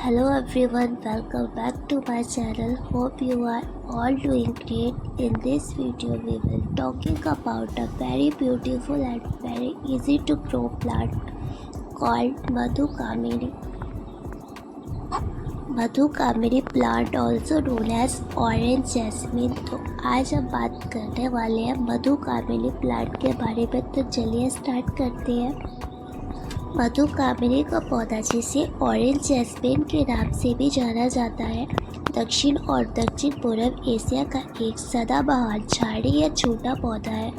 Hello everyone, welcome back to my channel. Hope you are all doing great. In this video we will talking about a very beautiful and very easy to grow plant called Madhukamini. Madhukamini plant also known as orange jasmine. तो आज हम बात करने वाले हैं मधुकामिनी plant के बारे में। तो चलिए स्टार्ट करते हैं। मधुकामिनी का पौधा जिसे ऑरेंज जैस्मिन के नाम से भी जाना जाता है, दक्षिण और दक्षिण पूर्व एशिया का एक सदाबहार झाड़ी या छोटा पौधा है।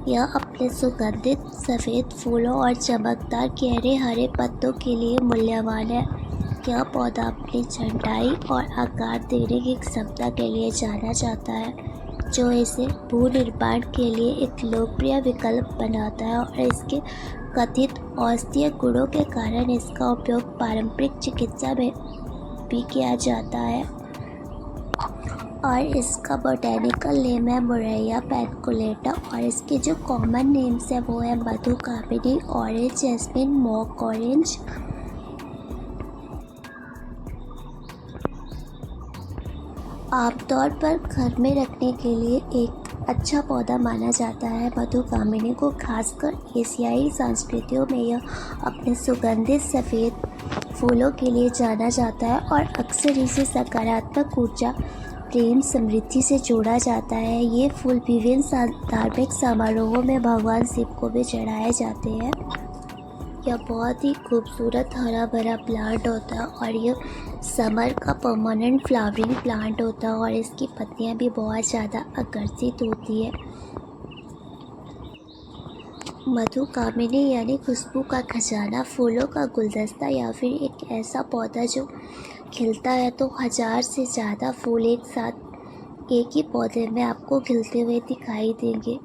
यह अपने सुगंधित सफ़ेद फूलों और चमकदार गहरे हरे पत्तों के लिए मूल्यवान है। यह पौधा अपनी छंटाई और आकार देने की क्षमता के लिए जाना जाता है, जो इसे भू निर्माण के लिए एक लोकप्रिय विकल्प बनाता है। और इसके कथित औषधीय गुणों के कारण इसका उपयोग पारंपरिक चिकित्सा में भी किया जाता है। और इसका बोटेनिकल नेम है मुरैया पैनिकुलेटा, और इसके जो कॉमन नेम्स है वो है मधुकामिनी, ऑरेंज जैस्मिन, मॉक ऑरेंज। आमतौर पर घर में रखने के लिए एक अच्छा पौधा माना जाता है। मधुकामिनी को खासकर एशियाई संस्कृतियों में यह अपने सुगंधित सफ़ेद फूलों के लिए जाना जाता है और अक्सर इसे सकारात्मक ऊर्जा, प्रेम, समृद्धि से जोड़ा जाता है। ये फूल विभिन्न धार्मिक समारोहों में भगवान शिव को भी चढ़ाए जाते हैं। यह बहुत ही खूबसूरत हरा भरा प्लांट होता है और यह समर का परमानेंट फ्लावरिंग प्लांट होता है और इसकी पत्तियां भी बहुत ज़्यादा आकर्षित होती है। मधुकामिनी यानी खुशबू का खजाना, फूलों का गुलदस्ता या फिर एक ऐसा पौधा जो खिलता है तो 1000 से ज़्यादा फूल एक साथ एक ही पौधे में आपको खिलते हुए दिखाई देंगे।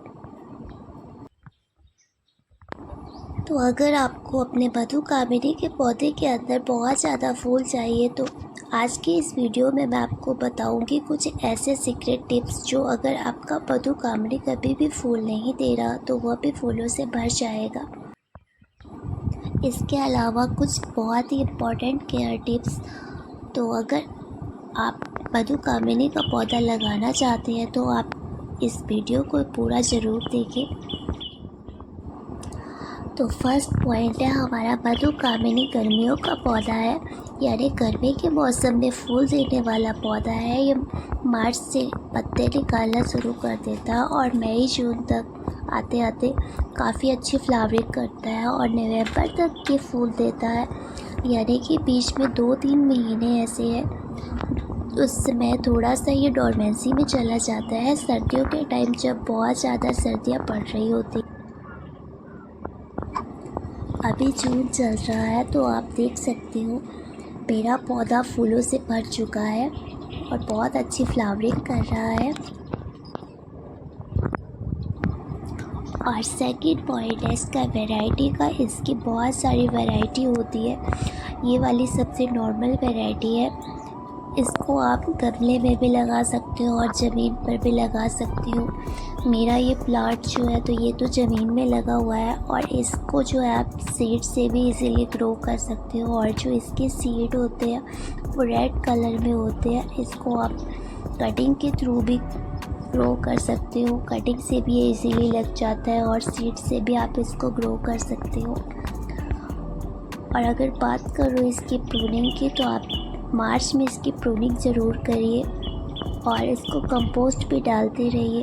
तो अगर आपको अपने मधुकामिनी के पौधे के अंदर बहुत ज़्यादा फूल चाहिए तो आज की इस वीडियो में मैं आपको बताऊंगी कुछ ऐसे सीक्रेट टिप्स जो अगर आपका मधुकामिनी कभी भी फूल नहीं दे रहा तो वह भी फूलों से भर जाएगा। इसके अलावा कुछ बहुत ही इम्पोर्टेंट केयर टिप्स। तो अगर आप मधुकामिनी का पौधा लगाना चाहते हैं तो आप इस वीडियो को पूरा ज़रूर देखें। तो फर्स्ट पॉइंट है हमारा मधुकामिनी गर्मियों का पौधा है, यानी गर्मी के मौसम में फूल देने वाला पौधा है। ये मार्च से पत्ते निकालना शुरू कर देता है और मई जून तक आते आते काफ़ी अच्छी फ्लावरिंग करता है और नवंबर तक ये फूल देता है, यानी कि बीच में 2-3 महीने ऐसे हैं उस समय थोड़ा सा ये डोरमेंसी में चला जाता है। सर्दियों के टाइम जब बहुत ज़्यादा सर्दियाँ पड़ रही होती, अभी जून चल रहा है तो आप देख सकते हो मेरा पौधा फूलों से भर चुका है और बहुत अच्छी फ्लावरिंग कर रहा है। और सेकंड पॉइंट है इसका वैरायटी का। इसकी बहुत सारी वैरायटी होती है, ये वाली सबसे नॉर्मल वैरायटी है। इसको आप गमले में भी लगा सकते हो और ज़मीन पर भी लगा सकते हो। मेरा ये प्लांट जो है तो ये तो ज़मीन में लगा हुआ है और इसको जो है आप सीड से भी इजीली ग्रो कर सकते हो। और जो इसके सीड होते हैं वो रेड कलर में होते हैं। इसको आप कटिंग के थ्रू भी ग्रो कर सकते हो, कटिंग से भी ये इजीली लग जाता है और सीड से भी आप इसको ग्रो कर सकते हो। और अगर बात करो इसकी प्रूनिंग की तो आप मार्च में इसकी प्रूनिंग ज़रूर करिए और इसको कंपोस्ट भी डालते रहिए।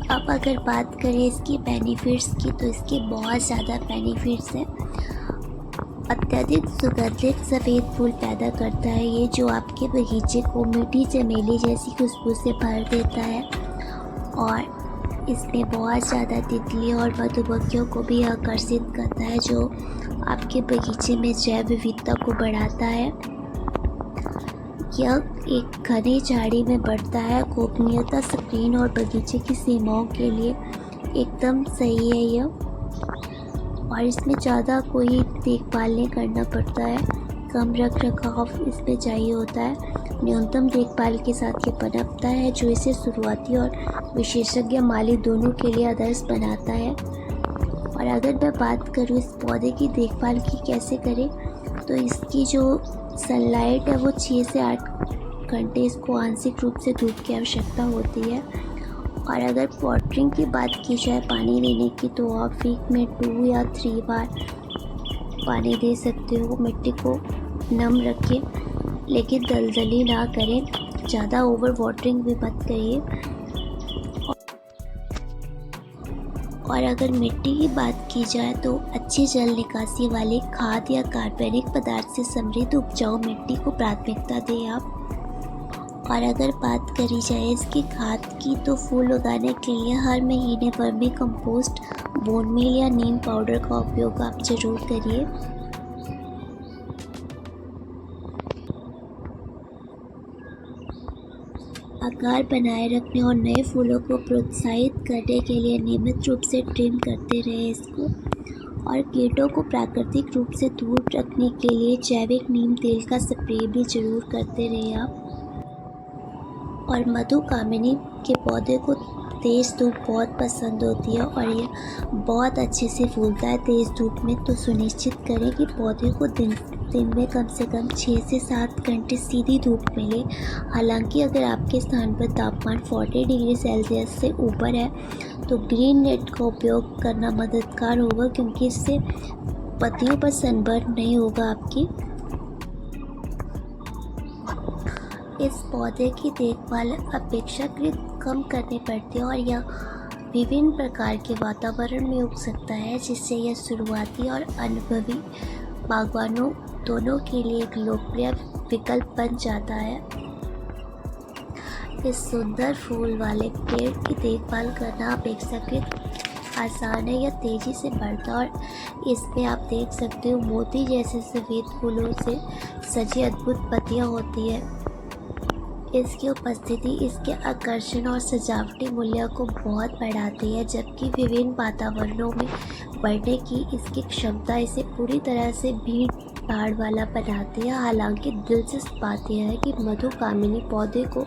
अब अगर बात करें इसकी बेनिफिट्स की तो इसके बहुत ज़्यादा बेनिफिट्स हैं। अत्यधिक सुगंधित सफ़ेद फूल पैदा करता है ये, जो आपके बगीचे को मीठी चमेली जैसी खुशबू से भर देता है। और इसमें बहुत ज़्यादा तितली और मधुमक्खियों को भी आकर्षित करता है, जो आपके बगीचे में जैव विविधता को बढ़ाता है। यह एक घनी झाड़ी में बढ़ता है, गोपनीयता, स्क्रीन और बगीचे की सीमाओं के लिए एकदम सही है यह। और इसमें ज़्यादा कोई देखभाल नहीं करना पड़ता है, कम रख रखाव इसमें चाहिए होता है। न्यूनतम देखभाल के साथ ये पनपता है, जो इसे शुरुआती और विशेषज्ञ माली दोनों के लिए आदर्श बनाता है। और अगर मैं बात करूँ इस पौधे की देखभाल की कैसे करें, तो इसकी जो सनलाइट है वो 6 से 8 घंटे इसको आंशिक रूप से धूप की आवश्यकता होती है। और अगर वाटरिंग की बात की जाए पानी देने की, तो आप वीक में 2 या 3 बार पानी दे सकते हो। मिट्टी को नम रखें लेकिन दलदली ना करें, ज़्यादा ओवर वाटरिंग भी मत करिए। और अगर मिट्टी की बात की जाए तो अच्छी जल निकासी वाले खाद या कार्बनिक पदार्थ से समृद्ध उपजाऊ मिट्टी को प्राथमिकता दें आप। और अगर बात करी जाए इसकी खाद की, तो फूल उगाने के लिए हर महीने वर्मी कंपोस्ट, बोन मील या नीम पाउडर का उपयोग आप जरूर करिए। आकार बनाए रखने और नए फूलों को प्रोत्साहित करने के लिए नियमित रूप से ट्रिम करते रहें इसको। और कीटों को प्राकृतिक रूप से दूर रखने के लिए जैविक नीम तेल का स्प्रे भी जरूर करते रहें आप। और मधुकामिनी के पौधे को तेज़ धूप बहुत पसंद होती है और ये बहुत अच्छे से फूलता है तेज़ धूप में। तो सुनिश्चित करें कि पौधे को दिन में कम से कम 6 से 7 घंटे सीधी धूप मिले। हालांकि अगर आपके स्थान पर तापमान 40 डिग्री सेल्सियस से ऊपर है तो ग्रीन नेट का उपयोग करना मददगार होगा, क्योंकि इससे पत्तियों पर सनबर्न नहीं होगा आपकी। इस पौधे की देखभाल अपेक्षाकृत कम करनी पड़ती है और यह विभिन्न प्रकार के वातावरण में उग सकता है, जिससे यह शुरुआती और अनुभवी बागवानों दोनों के लिए एक लोकप्रिय विकल्प बन जाता है। इस सुंदर फूल वाले पेड़ की देखभाल करना अपेक्षाकृत आसान है, यह तेज़ी से बढ़ता और इसमें आप देख सकते हो मोती जैसे सफ़ेद फूलों से सजी अद्भुत पत्तियां होती है। इसकी उपस्थिति इसके आकर्षण और सजावटी मूल्य को बहुत बढ़ाती है, जबकि विभिन्न वातावरणों में बढ़ने की इसकी क्षमता इसे पूरी तरह से भीड़ भाड़ वाला बनाती है। हालांकि दिलचस्प बात यह है कि मधुकामिनी पौधे को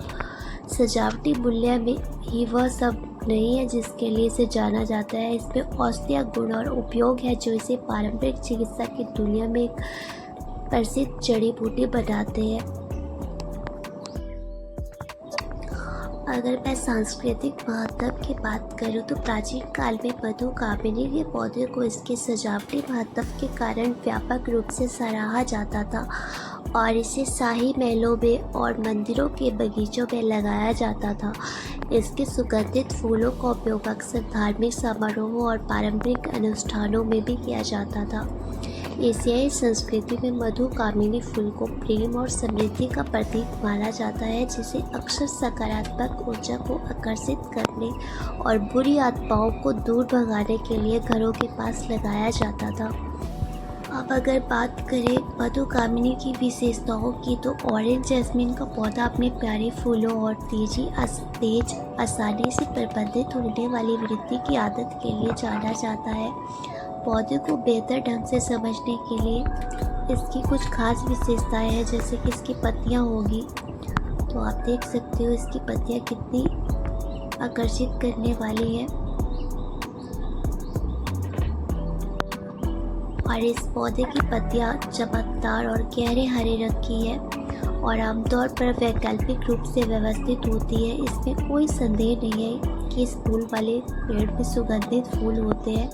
सजावटी मूल्य में ही वह सब नहीं है जिसके लिए इसे जाना जाता है। इसमें औषधीय गुण और उपयोग है जो इसे पारंपरिक चिकित्सा की दुनिया में एक प्रसिद्ध जड़ी बूटी बनाते हैं। अगर मैं सांस्कृतिक महत्व की बात करूं तो प्राचीन काल में मधुकामिनी के पौधे को इसके सजावटी महत्व के कारण व्यापक रूप से सराहा जाता था और इसे शाही महलों में और मंदिरों के बगीचों में लगाया जाता था। इसके सुगंधित फूलों का उपयोग अक्सर धार्मिक समारोहों और पारंपरिक अनुष्ठानों में भी किया जाता था। एशियाई संस्कृति में मधुकामिनी फूल को प्रेम और समृद्धि का प्रतीक माना जाता है, जिसे अक्सर सकारात्मक ऊर्जा को आकर्षित करने और बुरी आत्माओं को दूर भगाने के लिए घरों के पास लगाया जाता था। अब अगर बात करें मधुकामिनी की विशेषताओं की, तो ऑरेंज जैस्मिन का पौधा अपने प्यारे फूलों और तेज आसानी से प्रबंधित होने वाली वृद्धि की आदत के लिए जाना जाता है। पौधे को बेहतर ढंग से समझने के लिए इसकी कुछ खास विशेषताएं हैं, जैसे कि इसकी पत्तियां होगी, तो आप देख सकते हो इसकी पत्तियां कितनी आकर्षित करने वाली है। और इस पौधे की पत्तियां चमकदार और गहरे हरे रंग की है और आमतौर पर वैकल्पिक रूप से व्यवस्थित होती है। इसमें कोई संदेह नहीं है कि इस फूल वाले पेड़ में सुगंधित फूल होते हैं,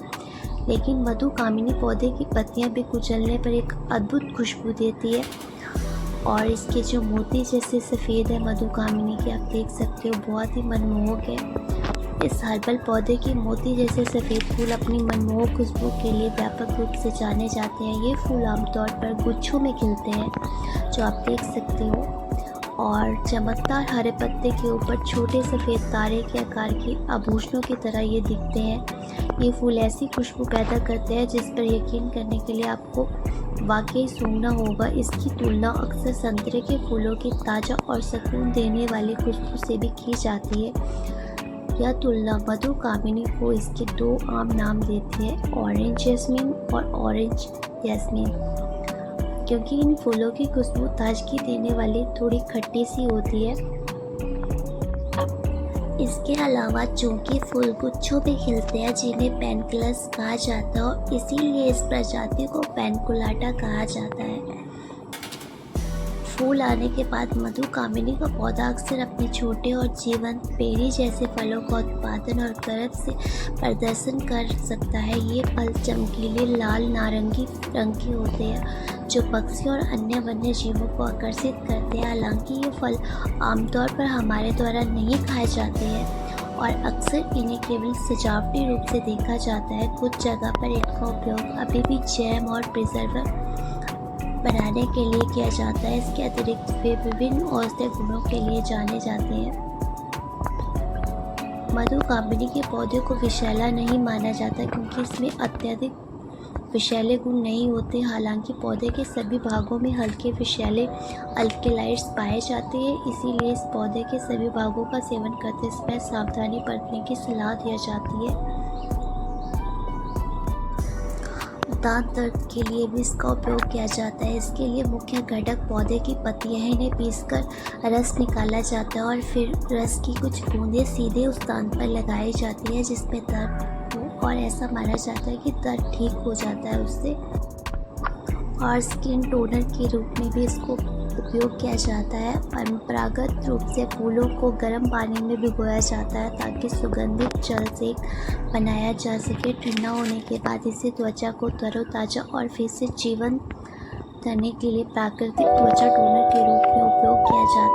लेकिन मधुकामिनी पौधे की पत्तियां भी कुचलने पर एक अद्भुत खुशबू देती है। और इसके जो मोती जैसे सफ़ेद है मधुकामिनी के, आप देख सकते हो बहुत ही मनमोहक है। इस हर्बल पौधे के मोती जैसे सफ़ेद फूल अपनी मनमोहक खुशबू के लिए व्यापक रूप से जाने जाते हैं। ये फूल आमतौर पर गुच्छों में खिलते हैं, जो आप देख सकते हो, और चमकदार हरे पत्ते के ऊपर छोटे सफ़ेद तारे के आकार के आभूषणों की तरह ये दिखते हैं। ये फूल ऐसी खुशबू पैदा करते हैं जिस पर यकीन करने के लिए आपको वाकई सूंघना होगा। इसकी तुलना अक्सर संतरे के फूलों की ताज़ा और सुकून देने वाली खुशबू से भी की जाती है। यह तुलना मधुकामिनी को इसके 2 आम नाम देती है, ऑरेंज जैस्मिन और ऑरेंज जैस्मिन, क्योंकि इन फूलों की खुशबू ताजगी देने वाली थोड़ी खट्टी सी होती है। इसके अलावा चूंकि फूल गुच्छों पे खिलते हैं जिन्हें पेनकुलस कहा जाता है और इसीलिए इस प्रजाति को पेनकुलाटा कहा जाता है। फूल आने के बाद मधुकामिनी का पौधा अक्सर अपने छोटे और जीवंत बेरी जैसे फलों का उत्पादन और गर्भ से प्रदर्शन कर सकता है। ये फल चमकीले लाल नारंगी रंग के होते हैं जो पक्षियों और अन्य वन्य जीवों को आकर्षित करते हैं। हालांकि ये फल आमतौर पर हमारे द्वारा नहीं खाए जाते हैं और अक्सर इन्हें केवल सजावटी रूप से देखा जाता है। कुछ जगह पर इनका उपयोग अभी भी जैम और प्रिजर्वर बनाने के लिए किया जाता है। इसके अतिरिक्त वे विभिन्न औषधीय गुणों के लिए जाने जाते हैं। मधुकामिनी के पौधे को विषैला नहीं माना जाता क्योंकि इसमें अत्यधिक विषैले गुण नहीं होते। हालांकि पौधे के सभी भागों में हल्के विषैले अल्केलाइड्स पाए जाते हैं, इसीलिए इस पौधे के सभी भागों का सेवन करते समय सावधानी बरतने की सलाह दी जाती है। दांत दर्द के लिए भी इसका उपयोग किया जाता है। इसके लिए मुख्य घटक पौधे की पत्तियां हैं। इन्हें पीसकर रस निकाला जाता है और फिर रस की कुछ बूंदें सीधे उस दांत पर लगाई जाती है जिसमें दर्द हो और ऐसा माना जाता है कि दर्द ठीक हो जाता है उससे। और स्किन टोनर के रूप में भी इसको उपयोग किया जाता है। परंपरागत रूप से फूलों को गर्म पानी में भिगोया जाता है ताकि सुगंधित जल से बनाया जा सके। ठंडा होने के बाद इसे त्वचा को तरोताज़ा और फिर से जीवंत करने के लिए प्राकृतिक त्वचा टोनर के रूप में उपयोग किया जाता है।